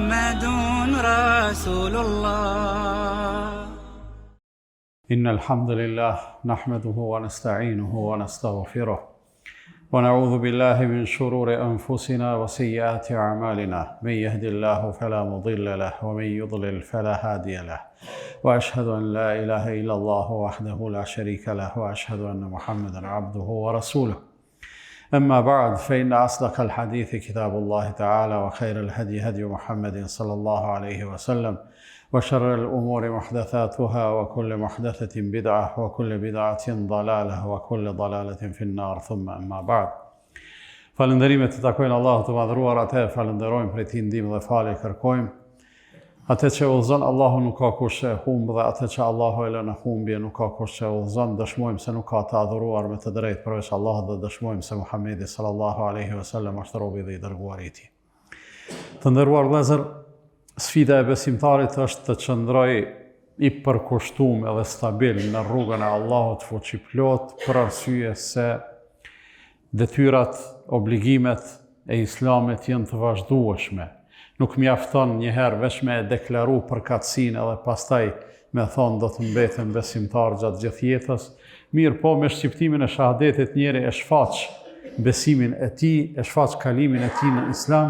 محمد رسول الله. إن الحمد لله نحمده ونستعينه ونستغفره ونعوذ بالله من شرور أنفسنا وسيئات أعمالنا. من يهد الله فلا مضل له ومن يضلل فلا هادي له، وأشهد أن لا إله إلا الله وحده لا شريك له، وأشهد أن محمدا عبده ورسوله. أما بعد، فإن أصدق الحديث كتاب الله تعالى، وخير الهدي هدي محمد صلى الله عليه وسلم، وشر الأمور محدثاتها، وكل محدثة بدعة، وكل بدعة ضلالة، وكل ضلالة في النار. ثم أما بعد. Falënderimet të takojnë Allahut të madhëruar, atë falenderojmë për ti ndihmë dhe falje kërkojmë. Atë që udhëzon Allahu nuk ka kush e humb, dhe atë që Allahu e lën në humbje nuk ka kush që udhëzon. Dëshmojmë se nuk ka të adhuruar me të drejtë përveç Allahut, dhe dëshmojmë se Muhamedi sallallahu alaihi wasallam është robi dhe i dërguari i tij. Të nderuar vëllezër, sfida e besimtarit është të qëndrojë i përkushtuar edhe stabil në rrugën e Allahut fuqiplot, për arsye se detyrat, obligimet e Islamit janë të vazhdueshme. Nuk mjafton njëherë veç me deklaru përkatësinë edhe pastaj me thonë do të mbetem besimtar gjatë gjithë jetës. Mirë po, me shqiptimin e shahadetit njeri e shfaq besimin e tij, e shfaq kalimin e tij në Islam,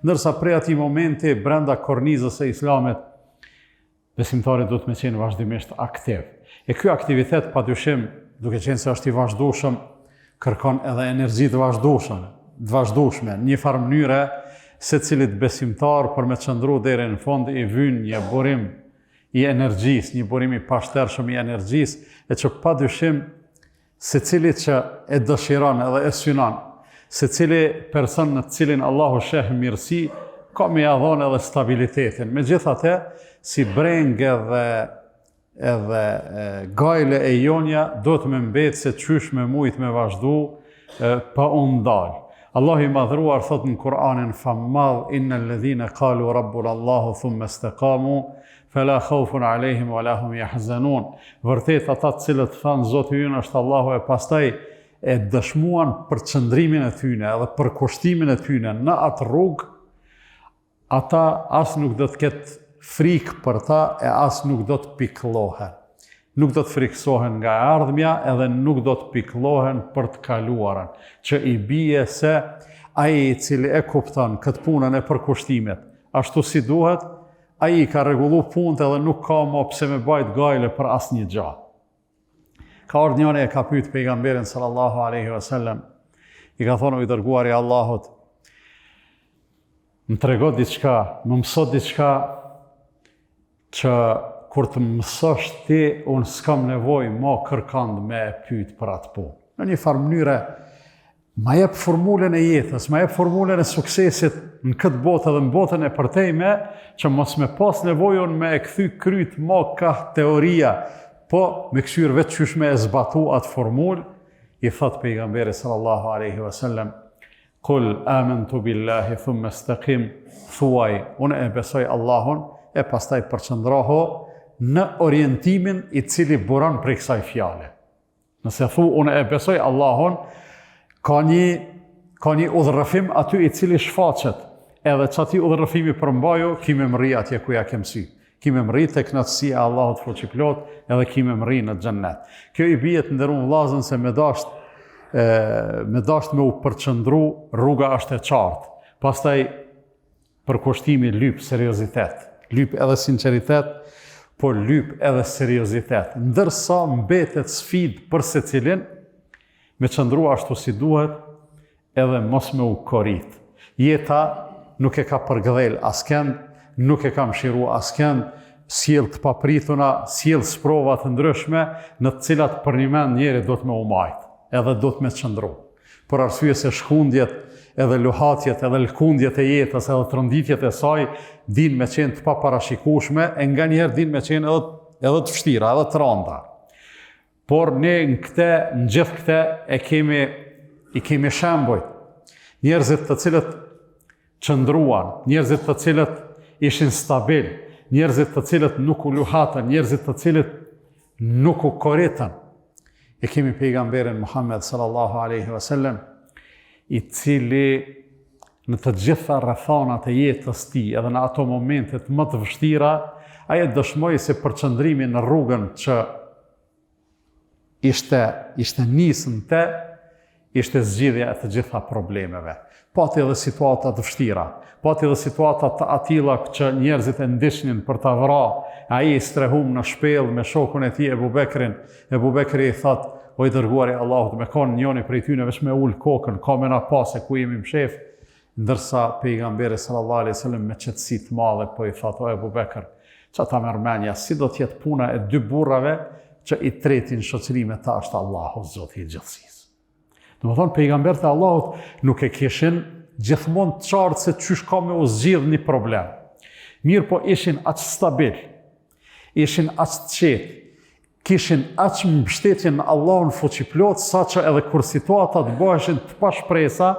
ndërsa prej atij momenti brenda kornizës së Islamit besimtari duhet me qenë vazhdimisht aktiv. E ky aktivitet padyshim, duke qenë se është i vazhdueshëm, kërkon edhe energji të vazhdueshme. Në një farë mënyre, secilit besimtar për me qëndru deri në fund i vyn një burim i energjisë, një burim i pashtershëm i energjisë, e që padyshim secili që e dëshiron edhe e synon, secili person në cilin Allahu sheh mirësi, ka me ia dhënë edhe stabilitetin. Megjithatë, si brengë edhe gajle e jonja, do të me mbetë se qysh me mujt me vazhdu pa undal. Allah i madhruar thot në Kur'anin fammadh, innal ladhina qalu rabbuna Allahu thumma istaqamu fala khawfun alehim wala hum yahzanun. Vërtet ata të cilët thanë Zoti ynë është Allahu, e pastaj e dëshmuan për qëndrimin e tyne edhe për kushtimin e tyne në atë rrugë, ata as nuk do të ketë frikë për ta, e as nuk do të pikëllohen. Nuk do të friksohen nga ardhmja, edhe nuk do të pikëllohen për të kaluarën, që i bie se ai i cili e kupton këtë punën e përkushtimit ashtu si duhet, ai i ka rregullu punët edhe nuk ka më pse me bajt gajle për asnjë gjë. Ka ardhur njëri e ka pyet pejgamberin sallallahu alaihi wasallam, i ka thonë: "O i dërguari i Allahut, më trego diçka, më mëso diçka që kur të mësosh ti, unë s'kam nevojë më kërkand me pyet për atë punë." Në një farë mënyre, ma jep formulën e jetës, ma jep formulën e suksesit në këtë botë edhe në botën e përtejme, që mos me pas nevojën me e kthy kryt më ka teoria, po me këshyr vetë qysh me e zbatu atë formulë. I thot pejgamberi sallallahu alaihi wasallam: "Qul amantu billahi thumma istaqim", thuaj, unë e besoj Allahun, e pastaj përqëndroho në orientimin i cili buron prej kësaj fjale. Nëse thu unë e besoj Allahun, ka një udhërrëfim aty i cili shfaqet, edhe që ati udhërrëfimi përmbaju, kime më rri atje ku ja kem sy. Kime më rri të knatësia e Allahut fuqiplot, edhe kime më rri në xhennet. Kjo i bie të nderuar vëllezër se me dasht me u përqëndru, rruga është e qartë. Pastaj përkushtimi lyp seriozitet, lyp edhe sinqeritet, por lyp edhe seriozitet. Ndërsa mbetet sfidë për secilin me qëndru ashtu si duhet, edhe mos me u korrit. Jeta nuk e ka përgdhel askend, nuk e ka mshiru askend, sjell të paprituna, sjell sprova të ndryshme, në të cilat për një mend njeri do të me umajt, edhe do të me qëndru. Por arsye se shkundjet, edhe luhatjet, edhe lkundjet e jetës, edhe tronditjet e saj, din me qenë të paparashikueshme, e nga njerë din me qenë edhe të vështira, edhe të rënda. Por ne në gjithë këte i kemi shembujt. Njerëzit të cilët qëndruan, njerëzit të cilët ishin stabil, njerëzit të cilët nuk u luhatën, njerëzit të cilët nuk u korritën. E kemi pejgamberin Muhammed sallallahu alaihi wasallam, i cili në të gjitha rrethanat e jetës tij, edhe në ato momentet më të vështira, ai e dëshmoi se përqëndrimi në rrugën që ishte nisënte, ishte zgjidhja e të gjitha problemeve. Pati edhe situata të vështira, pati edhe situata të atilla që njerëzit e ndishnin për ta vrarë, ai i strehum në shpellë me shokun e tij Ebu Bekrin. Ebu Bekri i thot: "O i dërguari i Allahut, me kon njëri prej tyne veç me ul kokën, ka me na pasë ku jemi mshef." Ndërsa pejgamberi sallallahu alaihi wasallam me qetësi të madhe po i thot: "O Ebu Bekr, çfarë ta merr mendja, si do të jetë puna e dy burrave që i treti në shoqëri me ta është Allahu, Zoti i gjithësisë." Domethënë pejgamberët e Allahut nuk e kishin gjithmonë të qartë se çysh ka me u zgjidh një problem. Mirë po ishin aq stabil, ishin aq të qetë, kishin aq mbështetje në Allahun fuqiplot, saqë edhe kur situatat bëheshin të pashpresa,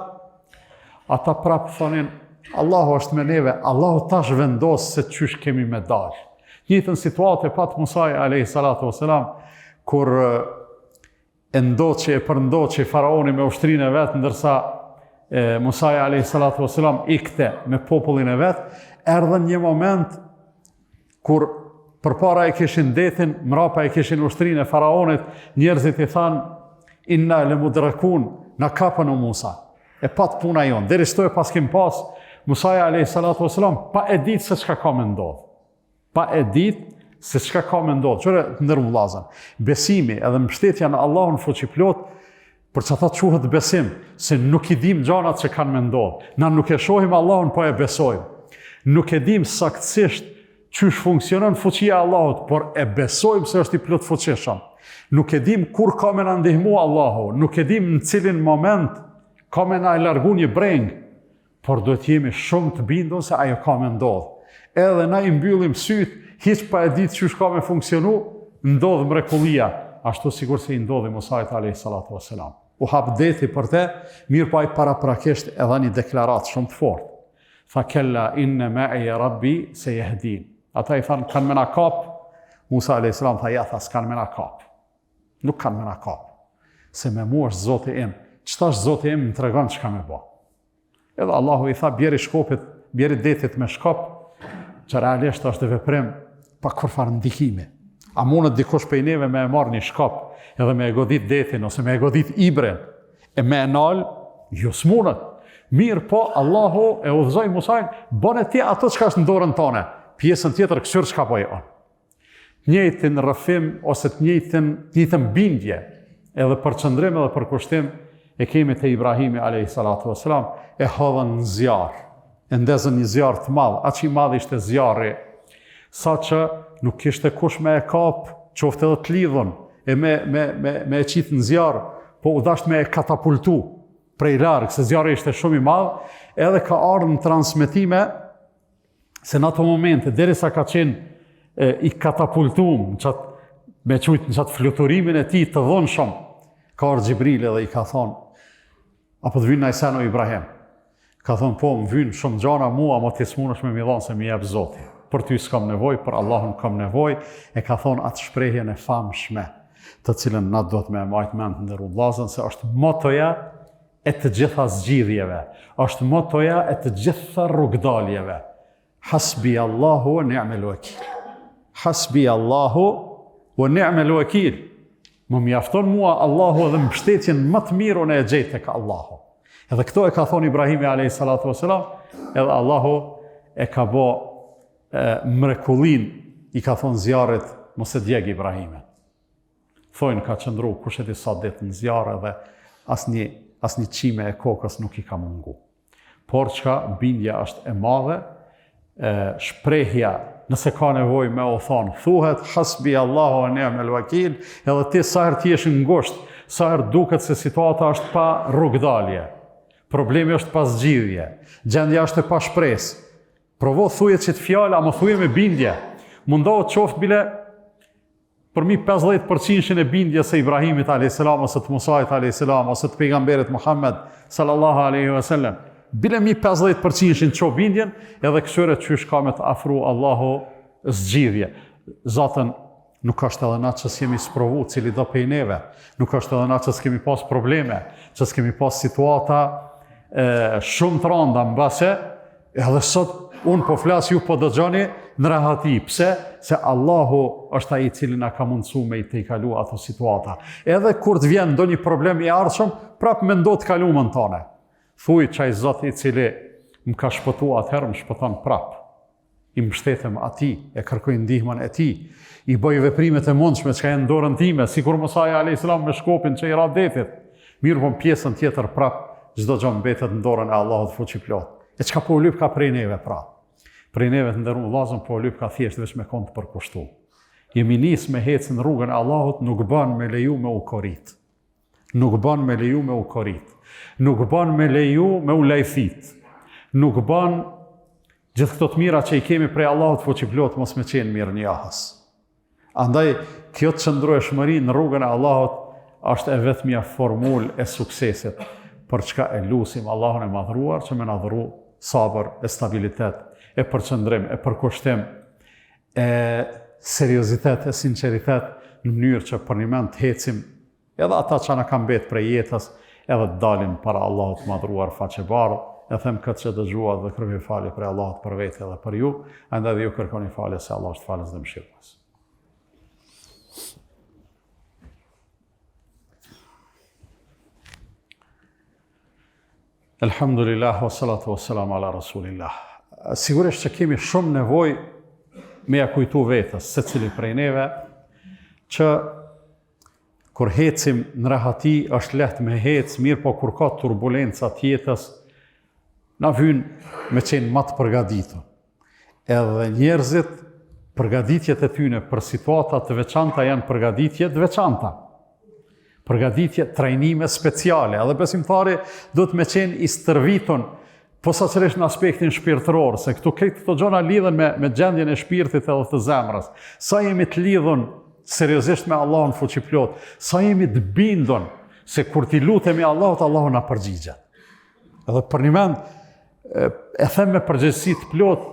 ata prapë thonin: "Allahu është me neve, Allahu tash vendos se çysh kemi me dalë." Njëjtën situatë pat Musa alayhi salatu wasalam, kur e përndoqi faraoni me ushtrinë e vet, ndërsa Musa alayhi salatu wasalam ikte me popullin e vet, erdhën një moment kur përpara e kishin detin, mrapa e kishin ushtrinë e faraonit, njerëzit i thanë: "Inna lemudrakun", na kapën o Musa. E pat puna jon, deri shtoj pas kim pas, Musa alayhi salatu wasalam pa e ditë se çka ka me ndodh. Pa e ditë se çka ka me ndodh. Çore ndër vëllazën, besimi edhe mbështetja në Allahun fuqiplot, për që ata quhet besim, se nuk i dim gjanat që kanë me ndodh. Na nuk e shohim Allahun, po e besojmë. Nuk e dim saktësisht çysh funksionon fuqia e Allahut, por e besojmë se është i plot fuqishëm. Nuk e dim kur ka me na ndihmu Allahu, nuk e dim në cilin moment ka me na largu një breng, por duhet jemi shumë të bindur se ajo ka me ndodh. Edhe na i mbyllim syt, hiç pa e ditë çysh ka me funksionu, ndodh mrekullia, ashtu sigur se i ndodhi Musait alayhi salatu wasalam. U hap deti për te, mirë pa i paraprakisht edhe një deklarat shumë të fortë. Tha: "Kella inna ma'i rabbi seyahdin." Ata i thanë: "Kanë me na kap." Musa alayhi salam tha: "Ja, s'kan me na kap. Nuk kanë me na kap. Se me mu është Zoti im. Ç'ta është Zoti im më tregon ç'ka me bë." Edhe Allahu i tha: "Bjeri shkopit, bjeri detit me shkop, që realisht është veprim pa kurfar ndikimi. A mundet dikush prej neve me e marrë një shkop, edhe me e godit detin, ose me e godit ibren, e me e nal, jo s'mundet. Mirë po, Allahu e udhëzoi Musajn, bën e ti ato çka është në dorën tone, pjesën tjetër kësur çka po e on." Njëjtin rrëfim, ose të njëjtën bindje, edhe përqëndrim edhe përkushtim, e kemi te Ibrahimi alayhi salatu wasalam, e hodhën në zjarr, e ndezën një zjarr të madh, aq i madh ishte zjarri, sa që nuk kishte kush me e kap, qofte edhe të lidhën, e me e qitë në zjarë, po u dasht me e katapultu prej largë, se zjarë ishte shumë i madhë, edhe ka ardhur në transmetime, se në ato momente, derisa ka qenë i katapultum, me qujtë në qatë fluturimin e ti të dhonë shumë, ka ardhur Gjibrili dhe i ka thonë: "Apo të vynë na i seno Ibrahim?" Ka thonë: "Po, më vynë shumë gjana mua, mo t'jes munesh me mi dhonë se mi jep Zoti. Për ty s'kam nevoj, për Allahun kam nevoj." E ka thonë atë shprehjen e famshme, të cilën na duhet me majtë mend ndër vëllezër, se është motoja e të gjitha zgjidhjeve, është motoja e të gjitha rrugdaljeve. Hasbi Allahu wa ni'mal wakil. Hasbi Allahu wa ni'mal wakil. Më mjafton mua Allahu dhe mbështetjen më të mirë unë e gjej tek Allahu. Edhe këto e ka thonë Ibrahimi alayhi salatu wasalam, edhe Allahu e ka bë mrekullin, i ka thonë zjarrit: "Mos e djeg Ibrahimin." Thojnë ka qëndru kush e di sa ditë në zjarë dhe asnjë qime e kokës nuk i ka mungu. Por çka bindja është e madhe, shprehja, nëse ka nevojë me u thonë, thuhet hasbi Allahu wa ni'mal wakil, edhe ti sa herë ti jesh në ngusht, sa herë duket se situata është pa rrugdalje, problemi është pa zgjidhje, gjendja është e pa shpresë. Provo thujet që të fjallë, a më thuje me bindje. Mundohet qoftë bile përmi 50% e bindje se Ibrahimit a.s. ose të Musait a.s. ose të pejgamberit Muhammed sallallahu alaihi wasallam. Bile mi 50% që bindjen, edhe kësure që ka me të afru Allahu zgjidhje. Zatën, nuk është edhe na që s'kemi sprovu cili do pej neve, nuk është edhe na që s'kemi pas probleme, që s'kemi pas situata shumë të randa mbase, edhe sot unë po flas ju po dëgjoni në rahati. Pse? Se Allahu është ai i cili na ka mundësu me i tejkalu ato situata. Edhe kur të vjen ndonjë problem i ardhshëm, prap mendo të kalumën tonë. Thuj çaj Zot i cili më ka shpëtuar atëherë, më shpëton prap. I mbështetem atij, e kërkoj ndihmën e tij, i bëj veprimet e mundshme që janë në dorën time, sikur Musa alayhis salam me shkopin që i ra detit. Mirë, po pjesën tjetër prap çdo gjë mbetet në dorën e Allahut fuqiplot. E çka po lyp ka prej neve pra. Prej neve të nderuar vllazën po lyp ka thjesht vetëm me kont për kushtu. Jemi nis me hecë në rrugën e Allahut, nuk bën me leju me u korrit. Nuk bën me leju me u korrit. Nuk bën me leju me u lajthit. Nuk bën gjithë këto të mira që i kemi prej Allahut fuqiplot mos me qenë mirë njahës. Andaj kjo të qëndrueshmëri në rrugën e Allahut është e vetmja formulë e suksesit, për çka e lusim Allahun e madhruar që më na dhuru sabër, e stabilitet, e përqëndrim, e përkushtim, e seriozitet, e sinceritet, në mënyrë që për një mend të hecim edhe ata që na kanë mbet prej jetës, edhe të dalin para Allahut të madhruar faqebarë. E them këtë që dëgjua dhe kërkoj falje për Allahut për vete dhe për ju, andaj dhe ju kërkoni falje se Allah është falës dhe mëshirës. Elhamdulillah, wa salatu wa salam ala rasulillah. Sigurisht që kemi shumë nevojë me ja kujtu vetës, se cili prej neve, që kur hecim në rahati është lehtë me hecë, mirë po kur ka turbulenca tjetës, na vyn me qenë më të përgatitur. Edhe njerëzit, përgatitjet e tyre për situata të veçanta janë përgatitje të veçanta. Përgatitje trajnime speciale. Edhe besimtari do të me qenë i stërvitur, posaçërisht në aspektin shpirtëror, se këtu këto gjëra lidhen me gjendjen e shpirtit edhe të zemrës. Sa jemi të lidhur seriozisht me Allahun fuqiplot, sa jemi të bindur se kur ti lutemi Allahut, Allahu na përgjigjet. Edhe për një mend e them me përgjegjësi të plot,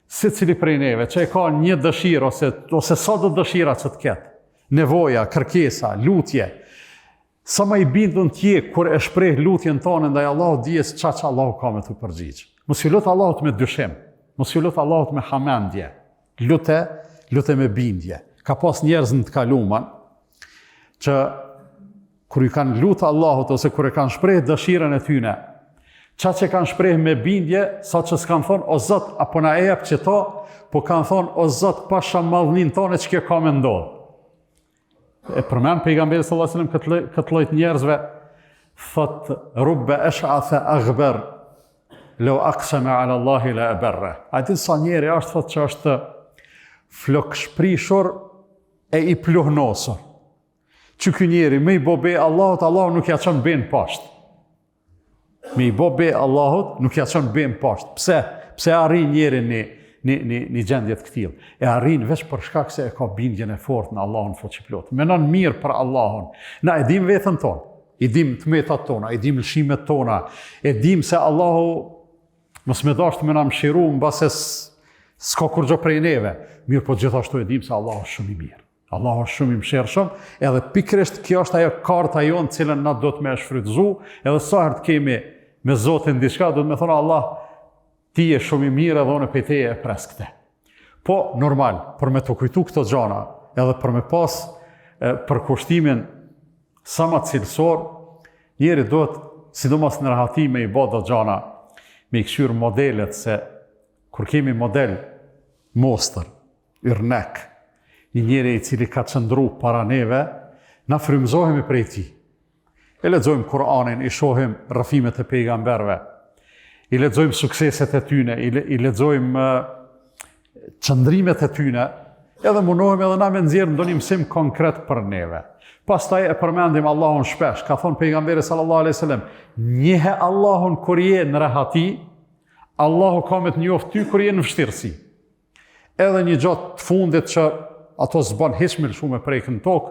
secili prej neve që e ka një dëshirë ose sa do dëshira që të ketë, nevoja, kërkesa, lutje, sa më i bindun t'je kur e shpreh lutjen tonë ndaj Allahut, dijes çka Allahu ka me të përgjigj. Mos i lut Allahut me dyshim, mos i lut Allahut me hamendje. Lute me bindje. Ka pas njerëz në të kaluar që kur i kanë lutë Allahut ose kur e kanë shpreh dëshirën e tyre, qa që kanë shpreh me bindje, sa që s'kanë thonë, o Zot, apo na e jep që to, po kanë thonë, o Zot, pasha madhnin tonë që kjo ka me ndodhë. E përmen pejgamberi sallallahu alaihi wasallam këtë lloj njerëzve, thot rubbe ash'atha aghbar, law aqsama ala Allahi la abarra. A din sa njeri është thot që është flok shprishur e i pluhnosur. Që ky njeri me i bobe Allahut, Allahu nuk ja çon ben poshtë. Me i bobe Allahut nuk ja çon ben poshtë. Pse? Pse arrin njeri një gjendje të këtillë? E arrin veç për shkak se e ka bindjen e fortë në Allahun fuqiplot. Menon mirë për Allahun. Na e dim veten tonë, i dim tmetat tona, i dim lëshimet tona, e dim se Allahu mos më dashur më na mëshiru mbase s'ka kur gjë prej neve. Mirë, po gjithashtu e dim se Allahu është shumë i mirë. Allahu është shumë i mëshirshëm, edhe pikërisht kjo është ajo karta jonë cilën na do të më shfrytëzu, edhe sa herë të kemi me Zotin diçka, do të më thonë Allah, ti je shumë i mirë edhe unë prej teje e pres këtë. Po, normal, për me të kujtu këto gjana, edhe për me pas përkushtimin sa më cilësor, njeri duhet, sidomos në rahati me i bë do gjana, me i këshyr modelet, se kur kemi model mostër, yrnek, një njeri i cili ka qëndru para neve, na frymëzohemi prej ti. E lexojmë Kur'anin, i shohim rrëfimet e pejgamberve, i lexojmë sukseset e tyne, i lexojmë qëndrimet e tyne, edhe mundohemi edhe na me nxjerr ndonjë mësim konkret për neve. Pastaj e përmendim Allahun shpesh, ka thonë pejgamberi sallallahu alaihi wasallam, njihe Allahun kur je në rahati, Allahu ka me të njoft ty kur je në vështirësi. Edhe një gjatë të fundit që ato s'ban hiç më shumë e prekën tokë,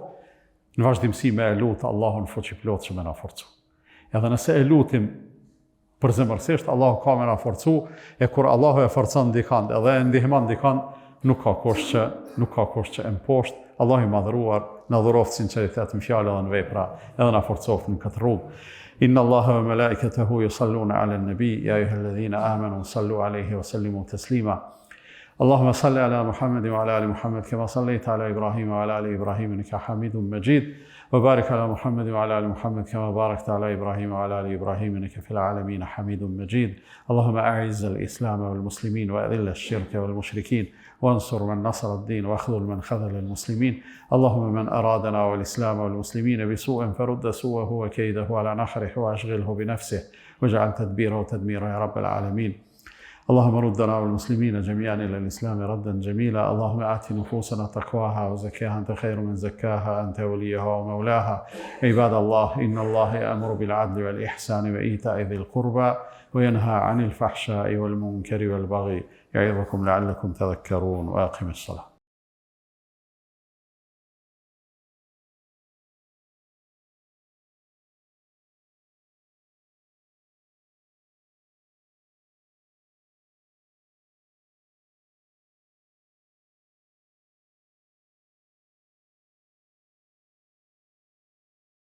në vazhdimsi me e lutë Allahun fuqiplot që me na forcu. Edhe nëse e lutim përzemërsisht, Allahu ka me na forcu, e kur Allahu e forcon dikant, edhe e ndihmon dikant, nuk ka kush që e mposht. Allahu i madhëruar na dhuroft sinqeritet në fjalë dhe në vepra, edhe na forcoft në këtë rrugë. إن الله وملائكته يصلون على النبي يا أيها الذين آمنوا صلوا عليه وسلموا تسليما اللهم صل على محمد وعلى آل محمد كما صليت على إبراهيم وعلى آل إبراهيم إنك حميد مجيد وبارك على محمد وعلى آل محمد كما باركت على إبراهيم وعلى آل إبراهيم إنك في العالمين حميد مجيد اللهم أعز الإسلام والمسلمين وأذل الشرك والمشركين وانصر من نصر الدين واخذل من خذل المسلمين اللهم من أرادنا والإسلام والمسلمين بسوء فرد سوءه وكيده على نحره وأشغله بنفسه واجعل تدبيره تدميره يا رب العالمين اللهم ردنا والمسلمين جميعا إلى الإسلام ردا جميلا اللهم آت نفوسنا تقواها وزكاها أنت خير من زكاها أنت وليها ومولاها عباد الله إن الله يأمر بالعدل والإحسان وإيتاء ذي القربى وينهى عن الفحشاء والمنكر والبغي يعظكم لعلكم تذكرون وأقم الصلاة